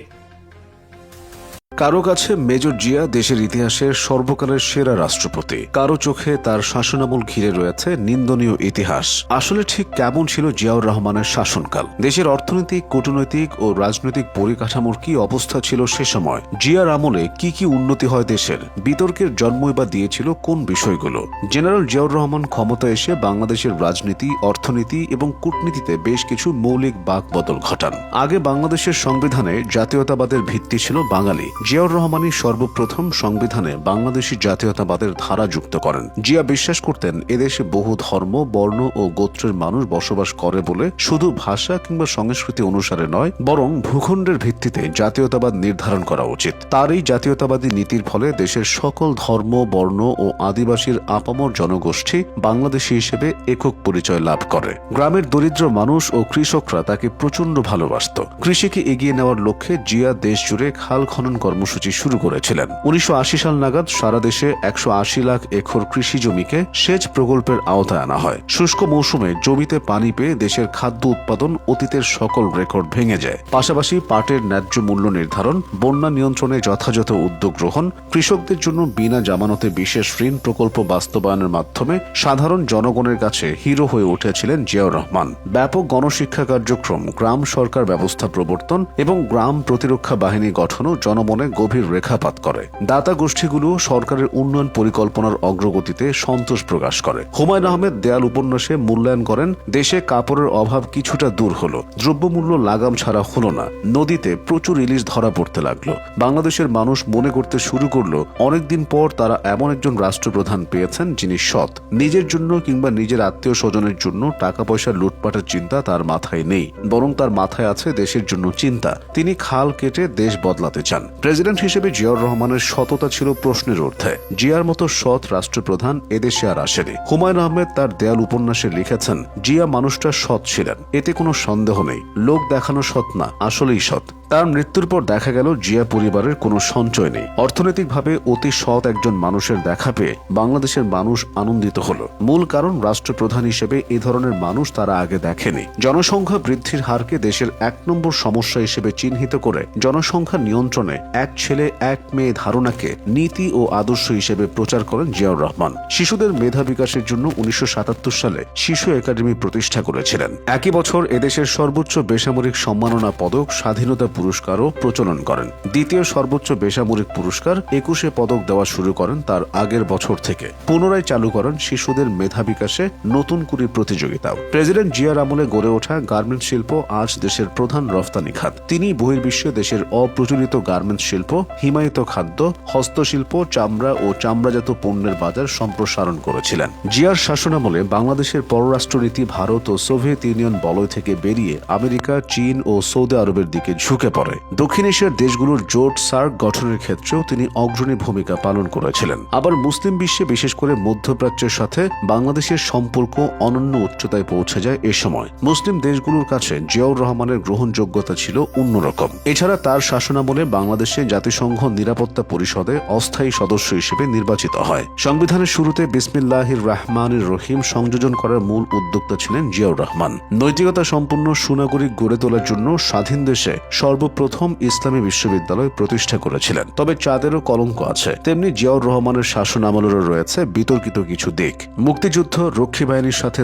কারো কাছে মেজর জিয়া দেশের ইতিহাসের সর্বকালের সেরা রাষ্ট্রপতি, কারো চোখে তার শাসনামল ঘিরে রয়েছে নিন্দনীয় ইতিহাস। আসলে ঠিক কেমন ছিল জিয়াউর রহমানের শাসনকাল? দেশের অর্থনৈতিক, কূটনৈতিক ও রাজনৈতিক পরিকাঠামোর কি অবস্থা ছিল সে সময়? জিয়ার আমলে কি কি উন্নতি হয় দেশের? বিতর্কের জন্মই বা দিয়েছিল কোন বিষয়গুলো? জেনারেল জিয়াউর রহমান ক্ষমতা এসে বাংলাদেশের রাজনীতি, অর্থনীতি এবং কূটনীতিতে বেশ কিছু মৌলিক বাঁকবদল ঘটান। আগে বাংলাদেশের সংবিধানে জাতীয়তাবাদের ভিত্তি ছিল বাঙালি। জিয়াউর রহমানই সর্বপ্রথম সংবিধানে বাংলাদেশি জাতীয়তাবাদের ধারা যুক্ত করেন। জিয়া বিশ্বাস করতেন এদেশে বহু ধর্ম, বর্ণ ও গোত্রের মানুষ বসবাস করে বলে শুধু ভাষা কিংবা সংস্কৃতি অনুসারে নয়, বরং ভূখণ্ডের ভিত্তিতে জাতীয়তাবাদ নির্ধারণ করা উচিত। তার এই জাতীয়তাবাদী নীতির ফলে দেশের সকল ধর্ম, বর্ণ ও আদিবাসীর আপামর জনগোষ্ঠী বাংলাদেশী হিসেবে একক পরিচয় লাভ করে। গ্রামের দরিদ্র মানুষ ও কৃষকরা তাকে প্রচন্ড ভালোবাসত। কৃষিকে এগিয়ে নেওয়ার লক্ষ্যে জিয়া দেশ জুড়ে খাল খনন কর্মসূচি শুরু করেছিলেন। 1980 সাল নাগাদ সারা দেশে 180 লাখ একর কৃষি জমিকে সেচ প্রকল্পের আওতায় আনা হয়। শুষ্ক মৌসুমে জমিতে পানি পেয়ে দেশের খাদ্য উৎপাদন অতীতের সকল রেকর্ড ভেঙে যায়। পাশাপাশি পাটের ন্যায্য মূল্য নির্ধারণ, বন্যা নিয়ন্ত্রণে যথাযথ উদ্যোগ গ্রহণ, কৃষকদের জন্য বিনা জামানতে বিশেষ ঋণ প্রকল্প বাস্তবায়নের মাধ্যমে সাধারণ জনগণের কাছে হিরো হয়ে উঠেছিলেন জিয়াউর রহমান। ব্যাপক গণশিক্ষা কার্যক্রম, গ্রাম সরকার ব্যবস্থা প্রবর্তন এবং গ্রাম প্রতিরক্ষা বাহিনী গঠনও জনমনে গভীর রেখাপাত করে। দাতা গোষ্ঠীগুলো সরকারের উন্নয়ন পরিকল্পনার অগ্রগতিতে সন্তোষ প্রকাশ করে। হুমায়ুন আহমেদ দেয়াল উপন্যাসে মূল্যায়ন করেন, দেশে কাপড়ের অভাব কিছুটা দূর হলো, দ্রব্যমূল্য লাগাম ছাড়া হলো না, নদীতে প্রচুর ইলিশ ধরা পড়তে লাগলো। বাংলাদেশের মানুষ মনে করতে শুরু করলো অনেকদিন পর তারা এমন একজন রাষ্ট্রপ্রধান পেয়েছেন যিনি সৎ। নিজের জন্য কিংবা নিজের আত্মীয় স্বজনের জন্য টাকা পয়সা লুটপাটের চিন্তা তার মাথায় নেই, বরং তার মাথায় আছে দেশের জন্য চিন্তা। তিনি খাল কেটে দেশ বদলাতে চান। প্রেসিডেন্ট হিসেবে জিয়াউর রহমানের সততা ছিল প্রশ্নের ঊর্ধ্বে। জিয়ার মতো সৎ রাষ্ট্রপ্রধান এদেশে আর আসেনি। হুমায়ুন আহমেদ তার দেয়াল উপন্যাসে লিখেছেন, জিয়া মানুষটা সৎ ছিলেন, এতে কোনো সন্দেহ নেই। লোক দেখানো সৎ না, আসলেই সৎ। তার মৃত্যুর পর দেখা গেল জিয়া পরিবারের কোনো সঞ্চয় নেই। অর্থনৈতিকভাবে অতি সৎ একজন মানুষের দেখা পেয়ে বাংলাদেশের মানুষ আনন্দিত হলো। মূল কারণ, রাষ্ট্রপ্রধান হিসেবে এ ধরনের মানুষ তারা আগে দেখেনি। জনসংখ্যা বৃদ্ধির হারকে দেশের 1 নম্বর সমস্যা হিসেবে চিহ্নিত করে জনসংখ্যা নিয়ন্ত্রণে এক ছেলে এক মেয়ে ধারণাকে নীতি ও আদর্শ হিসেবে প্রচার করেন জিয়াউর রহমান। শিশুদের মেধা বিকাশের জন্য 1977 সালে শিশু একাডেমি প্রতিষ্ঠা করেছিলেন। একই বছর এদেশের সর্বোচ্চ বেসামরিক সম্মাননা পদক স্বাধীনতা পুরস্কারও প্রচলন করেন। দ্বিতীয় সর্বোচ্চ বেসামরিক পুরস্কার 21 পদক দেওয়া শুরু করেন তার আগের বছর থেকে। পুনরায় চালু করেন শিশুদের মেধা বিকাশে নতুন করে প্রতিযোগিতাও। প্রেসিডেন্ট জিয়ার আমলে গড়ে ওঠা গার্মেন্টস শিল্প আজ দেশের প্রধান রফতানি খাত। তিনি বহির্বিশ্বে দেশের অপ্রচলিত গার্মেন্টস শিল্প, হিমায়িত খাদ্য, হস্তশিল্প, চামড়া ও চামড়াজাত পণ্যের বাজার সম্প্রসারণ করেছিলেন। জিয়ার শাসনামলে বাংলাদেশের পররাষ্ট্রনীতি ভারত ও সোভিয়েত ইউনিয়ন বলয় থেকে বেরিয়ে আমেরিকা, চীন ও সৌদি আরবের দিকে ঝুঁকে পড়ে। দক্ষিণ এশিয়ার দেশগুলোর জোট সার্ক গঠনের ক্ষেত্রেও তিনি অগ্রণী ভূমিকা পালন করেছিলেন। আবার মুসলিম বিশ্বে, বিশেষ করে মধ্যপ্রাচ্যের সাথে বাংলাদেশের সম্পর্ক অনন্য উচ্চতায় পৌঁছে যায়। এ সময় মুসলিম দেশগুলোর কাছে জিয়াউর রহমানের গ্রহণযোগ্যতা ছিল অন্যরকম। এছাড়া তার শাসনামলে বাংলাদেশে জাতিসংঘ নিরাপত্তা পরিষদে অস্থায়ী সদস্য হিসেবে নির্বাচিত হয়। সংবিধানের শুরুতে বিসমিল্লাহির রহমানির রহিম সংযোজন করার মূল উদ্যোক্তা ছিলেন জিয়াউর রহমান। নৈতিকতা সম্পন্ন সুনাগরিক গড়ে তোলার জন্য স্বাধীন দেশে সর্বপ্রথম ইসলামী বিশ্ববিদ্যালয় প্রতিষ্ঠা করেছিলেন। তবে চাঁদেরও কলঙ্ক আছে, তেমনি জিয়াউর রহমানের শাসন আমলেরও রয়েছে বিতর্কিত কিছু দিক। মুক্তিযুদ্ধ, রক্ষী বাহিনীর সাথে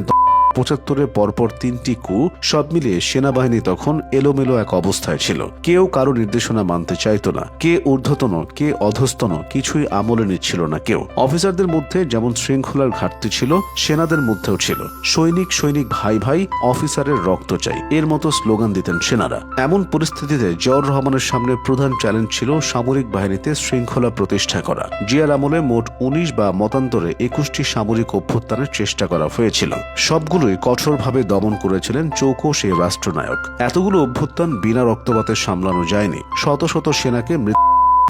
৭৫ পরপর ৩টি কু, সব মিলিয়ে সেনাবাহিনী তখন এলোমেলো এক অবস্থায় ছিল। কেউ কারো নির্দেশনা মানতে চাইত না, কে ঊর্ধ্বতন কে অধস্তন কিছুই আমলে নিচ্ছিল না কেউ। অফিসারদের মধ্যে যেমন শৃঙ্খলার ঘাটতি ছিল, সেনাদের মধ্যেও ছিল সৈনিক সৈনিক ভাই ভাই, অফিসারের রক্ত চাই, এর মতো স্লোগান দিতেন সেনারা। এমন পরিস্থিতিতে জিয়াউর রহমানের সামনে প্রধান চ্যালেঞ্জ ছিল সামরিক বাহিনীতে শৃঙ্খলা প্রতিষ্ঠা করা। জিয়ার আমলে মোট ১৯ বা মতান্তরে ২১টি সামরিক অভ্যুত্থানের চেষ্টা করা হয়েছিল। সবগুলো কঠোরভাবে দমন করেছিলেন চৌকস এই রাষ্ট্রনায়ক। এতগুলো অভ্যুত্থান বিনা রক্তপাতে সামলানো যায়নি। শত শত সেনাকে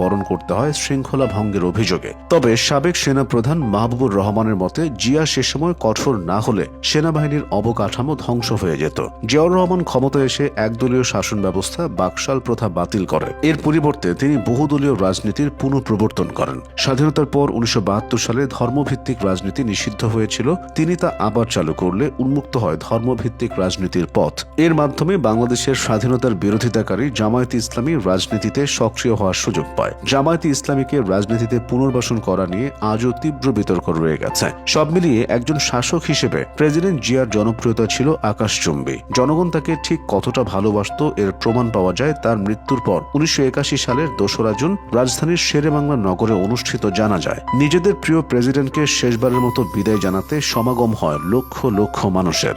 বরণ করতে হয় শৃঙ্খলা ভঙ্গের অভিযোগে। তবে সাবেক সেনাপ্রধান মাহবুবুর রহমানের মতে জিয়া সে সময় কঠোর না হলে সেনাবাহিনীর অবকাঠামো ধ্বংস হয়ে যেত। জিয়াউর রহমান ক্ষমতায় এসে একদলীয় শাসন ব্যবস্থা, বাকশাল প্রথা বাতিল করে। এর পরিবর্তে তিনি বহুদলীয় রাজনীতির পুনঃপ্রবর্তন করেন। স্বাধীনতার পর ১৯৭২ সালে ধর্মভিত্তিক রাজনীতি নিষিদ্ধ হয়েছিল। তিনি তা আবার চালু করলে উন্মুক্ত হয় ধর্মভিত্তিক রাজনীতির পথ। এর মাধ্যমে বাংলাদেশের স্বাধীনতার বিরোধিতাকারী জামায়াতে ইসলামী রাজনীতিতে সক্রিয় হওয়ার সুযোগ পায়। জামায়াতে ইসলামীকে রাজনীতিতে পুনর্বাসন করা নিয়ে আজও তীব্র বিতর্ক রয়ে গেছে। সব মিলিয়ে একজন শাসক হিসেবে প্রেসিডেন্ট জিয়ার জনপ্রিয়তা ছিল আকাশচুম্বী। জনগণ তাকে ঠিক কতটা ভালোবাসত এর প্রমাণ পাওয়া যায় তার মৃত্যুর পর ১৯৮১ সালের ২রা জুন রাজধানীর শেরেবাংলা নগরে অনুষ্ঠিত জানাজায়। নিজেদের প্রিয় প্রেসিডেন্টকে শেষবারের মতো বিদায় জানাতে সমাগম হয় লক্ষ লক্ষ মানুষের।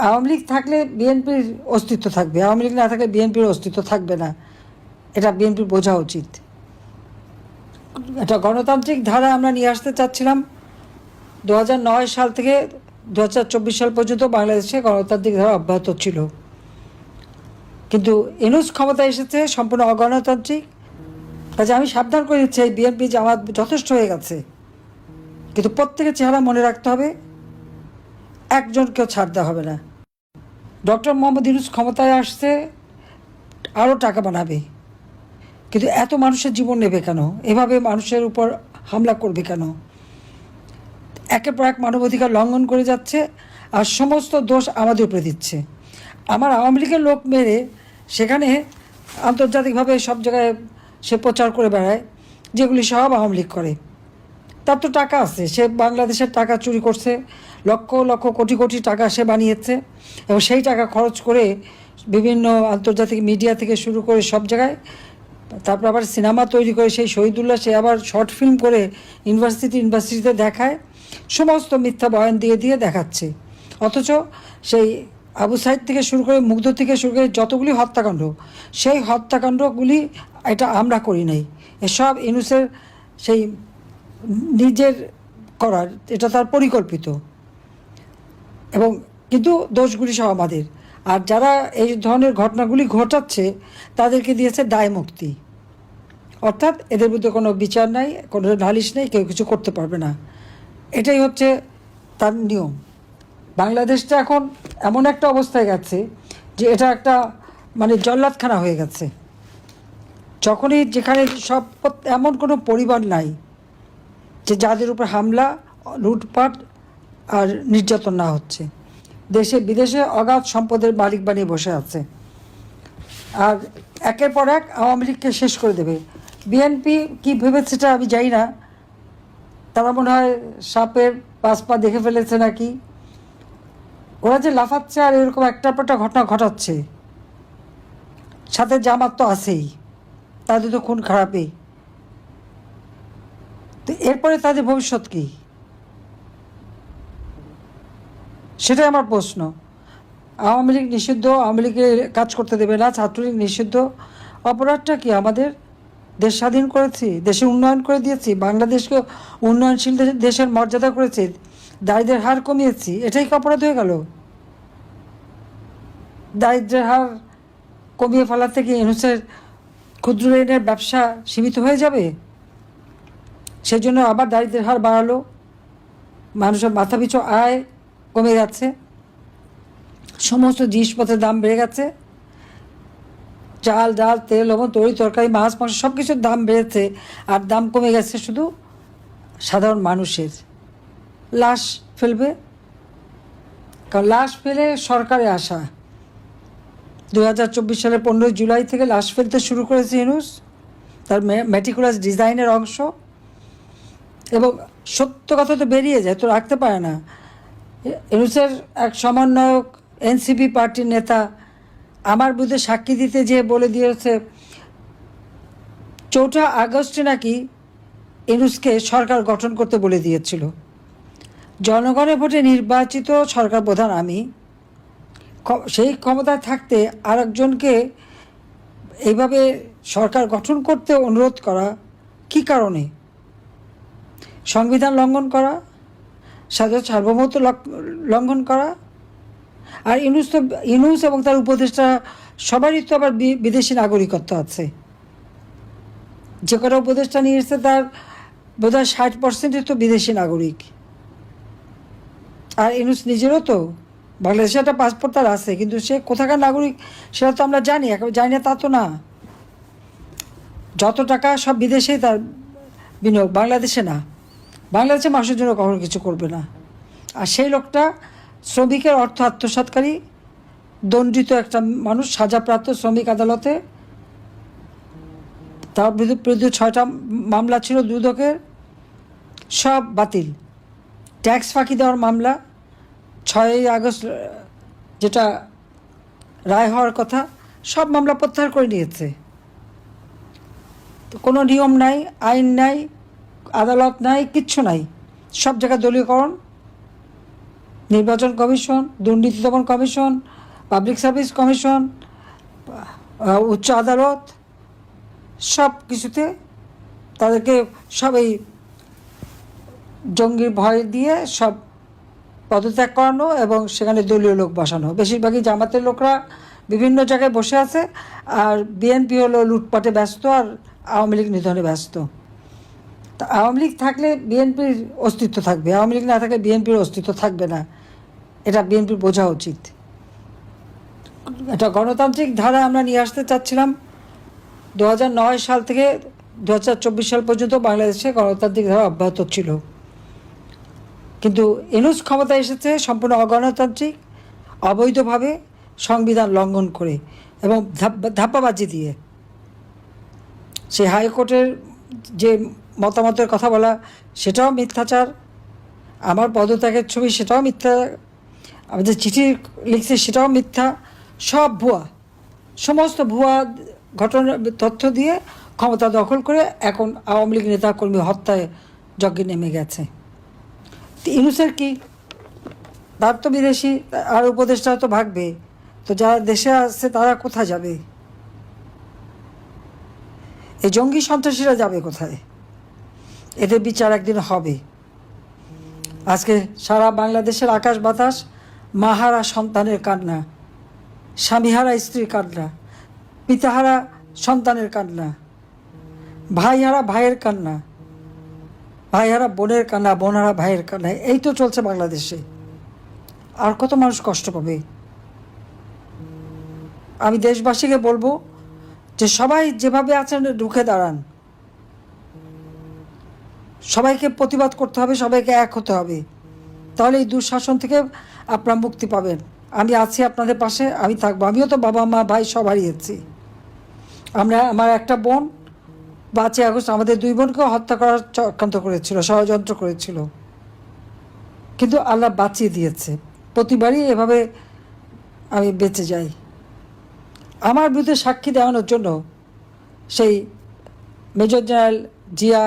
আওয়ামী লীগ থাকলে বিএনপির অস্তিত্ব থাকবে, আওয়ামী লীগ না থাকলে বিএনপির অস্তিত্ব থাকবে না, এটা বিএনপির বোঝা উচিত। একটা গণতান্ত্রিক ধারা আমরা নিয়ে আসতে চাচ্ছিলাম। ২০০৯ সাল থেকে ২০২৪ সাল পর্যন্ত বাংলাদেশে গণতান্ত্রিক ধারা অব্যাহত ছিল, কিন্তু ইউনূস ক্ষমতায় এসেছে সম্পূর্ণ অগণতান্ত্রিক। কাজে আমি সাবধান করে দিচ্ছি, বিএনপি জামাত যথেষ্ট হয়ে গেছে, কিন্তু প্রত্যেকের চেহারা মনে রাখতে হবে, একজনকেও ছাড় দেওয়া হবে না। ডক্টর মোহাম্মদ ইউনূস ক্ষমতায় আসছে আরও টাকা বানাবে, কিন্তু এত মানুষের জীবন নেবে কেন? এভাবে মানুষের উপর হামলা করবে কেন? একের পর এক মানবাধিকার লঙ্ঘন করে যাচ্ছে, আর সমস্ত দোষ আমাদের উপরে দিচ্ছে। আমার আওয়ামী লীগের লোক মেরে সেখানে আন্তর্জাতিকভাবে সব জায়গায় সে প্রচার করে বেড়ায়, যেগুলি সব আওয়ামী লীগ করে। তার তো টাকা আছে, সে বাংলাদেশের টাকা চুরি করছে, লক্ষ লক্ষ কোটি কোটি টাকা সে বানিয়েছে, এবং সেই টাকা খরচ করে বিভিন্ন আন্তর্জাতিক মিডিয়া থেকে শুরু করে সব জায়গায়, তারপর আবার সিনেমা তৈরি করে সেই শহীদুল্লাহ সে আবার শর্ট ফিল্ম করে ইউনিভার্সিটিতে দেখায়, সমস্ত মিথ্যা বয়ান দিয়ে দিয়ে দেখাচ্ছে। অথচ সেই আবু সাইদ থেকে শুরু করে মুগ্ধ থেকে শুরু করে যতগুলি হত্যাকাণ্ড, সেই হত্যাকাণ্ডগুলি এটা আমরা করি নাই, এসব ইউনূসের সেই নিজের করার, এটা তার পরিকল্পিত, এবং কিন্তু দোষগুলি সব আমাদের। আর যারা এই ধরনের ঘটনাগুলি ঘটাচ্ছে তাদেরকে দিয়েছে দায় মুক্তি, অর্থাৎ এদের বিরুদ্ধে কোনো বিচার নাই, কোনো নালিশ নেই, কেউ কিছু করতে পারবে না। এটাই হচ্ছে তার নিয়ম। বাংলাদেশটা এখন এমন একটা অবস্থায় গেছে যে এটা একটা মানে জল্লাদখানা হয়ে গেছে। যখনই যেখানে সব এমন কোনো পরিবার নাই যে যাদের উপর হামলা, লুটপাট আর নির্যাতন না হচ্ছে। দেশে বিদেশে অগাধ সম্পদের মালিক বানিয়ে বসে আছে, আর একের পর এক আওয়ামী লীগকে শেষ করে দেবে। বিএনপি কি ভেবেছে সেটা আমি জানি না, তারা মনে হয় সাপের 5 পা দেখে ফেলেছে নাকি। ওরা যে লাফাচ্ছে আর এরকম একটার পর একটা ঘটনা ঘটাচ্ছে, সাথে জামাত তো আছেই, তাদের তো খুন খারাপই। তো এরপরে তাদের ভবিষ্যৎ কী, সেটাই আমার প্রশ্ন। আওয়ামী লীগ নিষিদ্ধ, আওয়ামী লীগের কাজ করতে দেবে না, ছাত্রলীগ নিষিদ্ধ। অপরাধটা কি? আমাদের দেশ স্বাধীন করেছি, দেশে উন্নয়ন করে দিয়েছি, বাংলাদেশকে উন্নয়নশীল দেশের মর্যাদা করেছি, দারিদ্রের হার কমিয়েছি, এটাই কি অপরাধ হয়ে গেল? দারিদ্রের হার কমিয়ে ফেলা থেকে ইউনূসের ক্ষুদ্র ঋণের ব্যবসা সীমিত হয়ে যাবে? সেই জন্য আবার দারিদ্রের হার বাড়ালো, মানুষের মাথাপিছু আয় কমে যাচ্ছে, সমস্ত জিনিসপত্রের দাম বেড়ে গেছে। চাল ডাল তেল লবণ তরি তরকারি মাছ মাংস সব কিছুর দাম বেড়েছে, আর দাম কমে গেছে শুধু সাধারণ মানুষের। লাশ ফেলবে, কারণ লাশ ফেলে সরকারে আসা। 2024 সালের 15 জুলাই থেকে লাশ ফেলতে শুরু করেছে ইউনূস, তার মেটিকুলাস ডিজাইনের অংশ। এবং সত্য কথা তো বেরিয়ে যায়, তো রাখতে পারে না। ইউনূসের এক সমন্বয়ক এনসিপি পার্টির নেতা আমার বিরুদ্ধে সাক্ষী দিতে যেয়ে বলে দিয়েছে 4 আগস্টে নাকি ইউনূসকে সরকার গঠন করতে বলে দিয়েছিল। জনগণের ভোটে নির্বাচিত সরকার প্রধান আমি, সেই ক্ষমতায় থাকতে আরেকজনকে এইভাবে সরকার গঠন করতে অনুরোধ করা কী কারণে? সংবিধান লঙ্ঘন করা, স্বাধীনতা সার্বভৌমত্ব লঙ্ঘন করা। আর ইউনূস এবং তার উপদেষ্টা সবারই তো আবার বিদেশি নাগরিকত্ব আছে। যে কটা উপদেষ্টা নিয়ে এসছে তার বোধহয় 60% তো বিদেশি নাগরিক। আর ইউনূস নিজেরও তো বাংলাদেশে একটা পাসপোর্ট তার আছে, কিন্তু সে কোথাকার নাগরিক সেটা তো আমরা জানি, একেবারে জানি না তা তো না। যত টাকা সব বিদেশেই তার বিনিয়োগ, বাংলাদেশে না। বাংলাদেশে মানুষের জন্য কখনো কিছু করবে না। আর সেই লোকটা শ্রমিকের অর্থ আত্মসাৎকারী, দণ্ডিত একটা মানুষ, সাজাপ্রাপ্ত শ্রমিক আদালতে। তার বিরুদ্ধে 6টা মামলা ছিল দুদকের, সব বাতিল। ট্যাক্স ফাঁকি দেওয়ার মামলা 6 আগস্ট যেটা রায় হওয়ার কথা, সব মামলা প্রত্যাহার করে নিয়েছে। কোনো নিয়ম নাই, আইন নাই, আদালত নাই, কিচ্ছু নাই। সব জায়গায় দলীয়করণ, নির্বাচন কমিশন, দুর্নীতি দমন কমিশন, পাবলিক সার্ভিস কমিশন, উচ্চ আদালত, সব কিছুতে তাদেরকে সব এই জঙ্গির ভয় দিয়ে সব পদত্যাগ করানো এবং সেখানে দলীয় লোক বসানো। বেশিরভাগই জামাতের লোকরা বিভিন্ন জায়গায় বসে আছে, আর বিএনপি হলো লুটপাটে ব্যস্ত আর আওয়ামী লীগ নিধনে ব্যস্ত। তা আওয়ামী লীগ থাকলে বিএনপির অস্তিত্ব থাকবে, আওয়ামী লীগ না থাকলে বিএনপির অস্তিত্ব থাকবে না। এটা বিএনপির বোঝা উচিত। একটা গণতান্ত্রিক ধারা আমরা নিয়ে আসতে চাচ্ছিলাম। 2009 সাল থেকে 2024 সাল পর্যন্ত বাংলাদেশে গণতান্ত্রিক ধারা অব্যাহত ছিল, কিন্তু ইউনূস ক্ষমতায় এসেছে সম্পূর্ণ অগণতান্ত্রিক, অবৈধভাবে, সংবিধান লঙ্ঘন করে এবং ধাপ্পাবাজি দিয়ে। সেই হাইকোর্টের যে মতামতের কথা বলা সেটাও মিথ্যাচার, আমার পদত্যাগের ছবি সেটাও মিথ্যা, আমাদের চিঠি লিখছে সেটাও মিথ্যা, সব ভুয়া। সমস্ত ভুয়া ঘটনা তথ্য দিয়ে ক্ষমতা দখল করে এখন আওয়ামী লীগ নেতা কর্মী হত্যায় যজ্ঞে নেমে গেছে। ইউনূসের কি, তার তো বিদেশি আর উপদেষ্টা তো ভাগবে, তো যারা দেশে আসছে তারা কোথায় যাবে? এই জঙ্গি সন্ত্রাসীরা যাবে কোথায়? এদের বিচার একদিন হবে। আজকে সারা বাংলাদেশের আকাশ বাতাস মাহারা সন্তানের কান্না, স্বামীহারা স্ত্রীর কান্না, পিতাহারা সন্তানের কান্না, ভাইহারা ভাইয়ের কান্না, ভাইহারা বোনের কান্না, বোনহারা ভাইয়ের কান্না। এই তো চলছে বাংলাদেশে। আর কত মানুষ কষ্ট পাবে? আমি দেশবাসীকে বলবো যে সবাই যেভাবে আছেন রুখে দাঁড়ান, সবাইকে প্রতিবাদ করতে হবে, সবাইকে এক হতে হবে, তাহলে এই দুঃশাসন থেকে আপনারা মুক্তি পাবেন। আমি আছি আপনাদের পাশে, আমি থাকবো। আমিও তো বাবা মা ভাই সব হারিয়েছি। আমার একটা বোন 5 আগস্ট আমাদের 2 বোনকেও হত্যা করার চক্রান্ত করেছিল, ষড়যন্ত্র করেছিল, কিন্তু আল্লাহ বাঁচিয়ে দিয়েছে। প্রতিবারই এভাবে আমি বেঁচে যাই। আমার বিরুদ্ধে সাক্ষী দেওয়ানোর জন্য সেই major general Zia,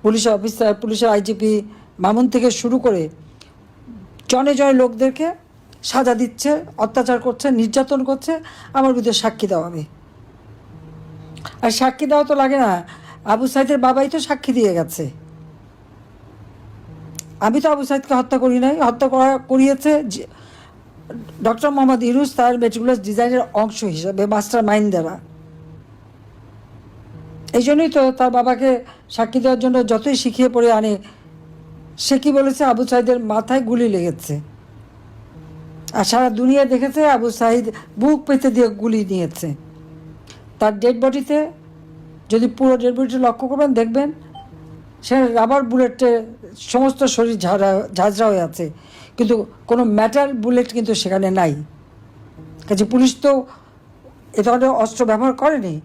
police officer, পুলিশের আইজিপি মামুন থেকে শুরু করে জনে জনে লোকদেরকে সাজা দিচ্ছে, অত্যাচার করছে, নির্যাতন করছে, আমার বিরুদ্ধে সাক্ষী দেওয়াবে। আর সাক্ষী দেওয়া তো লাগে না, আবু সাইদের বাবাই তো সাক্ষী দিয়ে গেছে। আমি তো আবু সাইদকে হত্যা করি নাই, হত্যা করিয়েছে ডক্টর মোহাম্মদ ইউনূস তার মেটিকুলাস ডিজাইনের অংশ হিসাবে, মাস্টার মাইন্ড দ্বারা। এই জন্যই তো তার বাবাকে সাক্ষী দেওয়ার জন্য যতই শিখিয়ে পড়ে আনে, সে কি বলেছে, আবু সাইদের মাথায় গুলি লেগেছে। আর সারা দুনিয়া দেখেছে আবু সাইদ বুক পেতে দিয়ে গুলি নিয়েছে। তার ডেড বডিতে যদি পুরো ডেড বডিটা লক্ষ্য করবেন দেখবেন সেখানে রাবার বুলেটে সমস্ত শরীর ঝাঁঝরা হয়ে আছে, কিন্তু কোনো ম্যাটার বুলেট কিন্তু সেখানে নাই। কাজে পুলিশ তো এ ধরনের অস্ত্র ব্যবহার করেনি,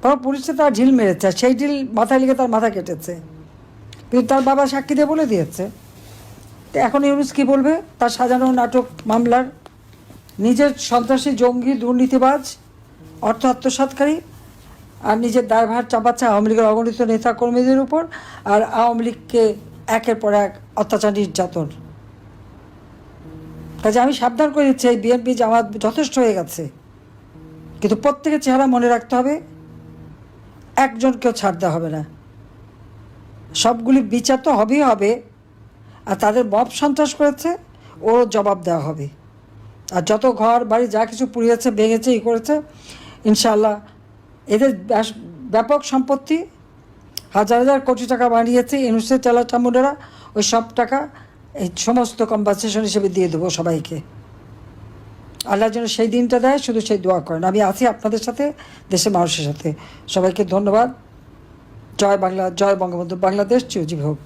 বরং পুলিশে তার ঢিল মেরেছে, সেই ঢিল মাথায় লেগে তার মাথা কেটেছে, কিন্তু তার বাবা সাক্ষী দিয়ে বলে দিয়েছে। তো এখন ইউনুস কী বলবে? তার সাজানো নাটক মামলার নিজের সন্ত্রাসী, জঙ্গি, দুর্নীতিবাজ, অর্থ আত্মসাৎকারী আর নিজের দায়ভার চাপাচ্ছে আওয়ামী লীগের অগণিত নেতা কর্মীদের উপর, আর আওয়ামী লীগকে একের পর এক অত্যাচার, নির্যাতন। কাজে আমি সাবধান করে দিচ্ছি, এই বিএনপি জামাত যথেষ্ট হয়ে গেছে, কিন্তু প্রত্যেকের চেহারা মনে রাখতে হবে, একজনকেও ছাড় দেওয়া হবে না। সবগুলি বিচার তো হবেই হবে, আর তাদের মব সন্ত্রাস করেছে ওর জবাব দেওয়া হবে। আর যত ঘর বাড়ি যা কিছু পুড়িয়েছে, ভেঙেছে, করেছে, ইনশাআল্লাহ এদের ব্যাপক সম্পত্তি হাজার হাজার কোটি টাকা বানিয়েছে ইউনুসের চালা চামুন্ডারা, ওই সব টাকা এই সমস্ত কম্পানসেশন হিসেবে দিয়ে দেবো সবাইকে। আল্লাহ যেন সেই দিনটা দেয়, শুধু সেই দোয়া করেন। আমি আছি আপনাদের সাথে, দেশের মানুষের সাথে। সবাইকে ধন্যবাদ। জয় বাংলা, জয় বঙ্গবন্ধু, বাংলাদেশ চিরজীবী হোক।